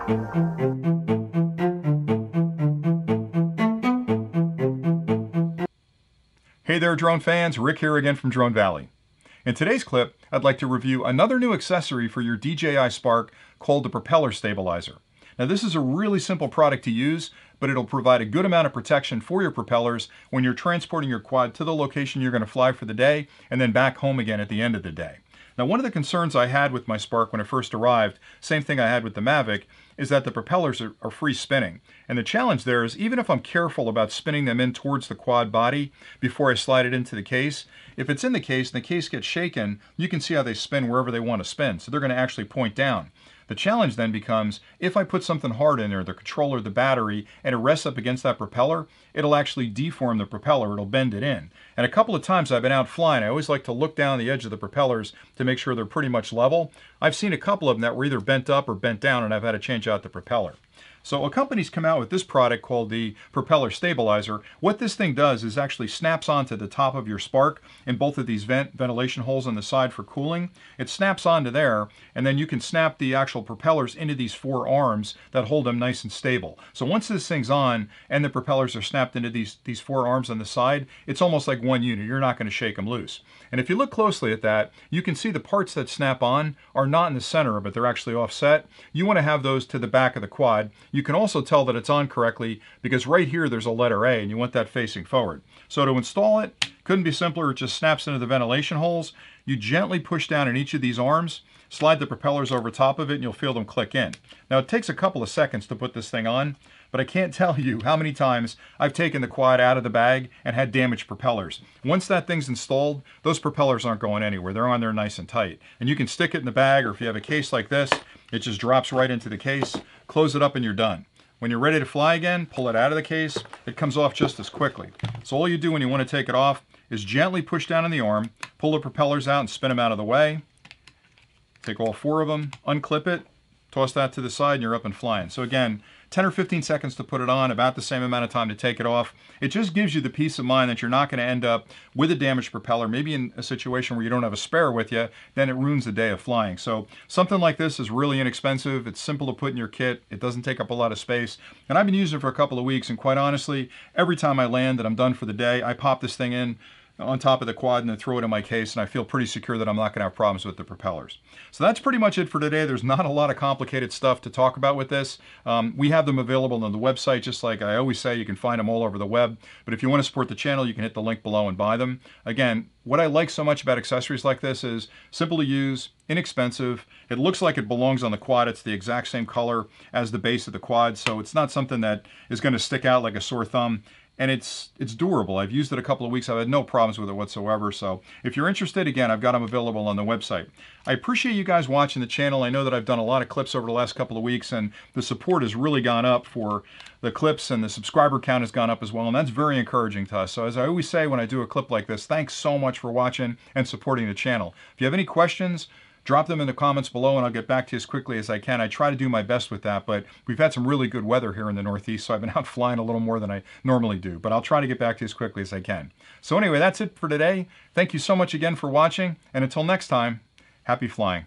Hey there drone fans, Rick here again from Drone Valley. In today's clip, I'd like to review another new accessory for your DJI Spark called the Propeller Stabilizer. Now this is a really simple product to use, but it'll provide a good amount of protection for your propellers when you're transporting your quad to the location you're going to fly for the day and then back home again at the end of the day. Now one of the concerns I had with my Spark when it first arrived, same thing I had with the Mavic, is that the propellers are free spinning. And the challenge there is even if I'm careful about spinning them in towards the quad body before I slide it into the case, if it's in the case and the case gets shaken, you can see how they spin wherever they want to spin. So they're going to actually point down. The challenge then becomes, if I put something hard in there, the controller, the battery, and it rests up against that propeller, it'll actually deform the propeller, it'll bend it in. And a couple of times I've been out flying, I always like to look down the edge of the propellers to make sure they're pretty much level. I've seen a couple of them that were either bent up or bent down, and I've had to change out the propeller. So a company's come out with this product called the Propeller Stabilizer. What this thing does is actually snaps onto the top of your Spark in both of these ventilation holes on the side for cooling. It snaps onto there, and then you can snap the actual propellers into these four arms that hold them nice and stable. So once this thing's on and the propellers are snapped into these four arms on the side, it's almost like one unit. You're not going to shake them loose. And if you look closely at that, you can see the parts that snap on are not in the center, but they're actually offset. You want to have those to the back of the quad. You can also tell that it's on correctly because right here there's a letter A and you want that facing forward. So to install it, couldn't be simpler. It just snaps into the ventilation holes. You gently push down in each of these arms, slide the propellers over top of it, and you'll feel them click in. Now it takes a couple of seconds to put this thing on, but I can't tell you how many times I've taken the quad out of the bag and had damaged propellers. Once that thing's installed, those propellers aren't going anywhere. They're on there nice and tight. And you can stick it in the bag, or if you have a case like this, it just drops right into the case, close it up, and you're done. When you're ready to fly again, pull it out of the case. It comes off just as quickly. So all you do when you want to take it off is gently push down on the arm, pull the propellers out and spin them out of the way. Take all four of them, unclip it, toss that to the side, and you're up and flying. So again, 10 or 15 seconds to put it on, about the same amount of time to take it off. It just gives you the peace of mind that you're not going to end up with a damaged propeller, maybe in a situation where you don't have a spare with you, then it ruins the day of flying. So something like this is really inexpensive. It's simple to put in your kit. It doesn't take up a lot of space. And I've been using it for a couple of weeks, and quite honestly, every time I land and I'm done for the day, I pop this thing in on top of the quad and then throw it in my case, and I feel pretty secure that I'm not going to have problems with the propellers. So that's pretty much it for today. There's not a lot of complicated stuff to talk about with this. We have them available on the website, just like I always say. You can find them all over the web, but if you want to support the channel, you can hit the link below and buy them. Again, what I like so much about accessories like this is simple to use, inexpensive. It looks like it belongs on the quad. It's the exact same color as the base of the quad, so it's not something that is going to stick out like a sore thumb. And it's durable. I've used it a couple of weeks. I've had no problems with it whatsoever. So if you're interested, again, I've got them available on the website. I appreciate you guys watching the channel. I know that I've done a lot of clips over the last couple of weeks, and the support has really gone up for the clips, and the subscriber count has gone up as well, and that's very encouraging to us. So as I always say when I do a clip like this, thanks so much for watching and supporting the channel. If you have any questions, drop them in the comments below and I'll get back to you as quickly as I can. I try to do my best with that, but we've had some really good weather here in the Northeast, so I've been out flying a little more than I normally do, but I'll try to get back to you as quickly as I can. So anyway, that's it for today. Thank you so much again for watching, and until next time, happy flying.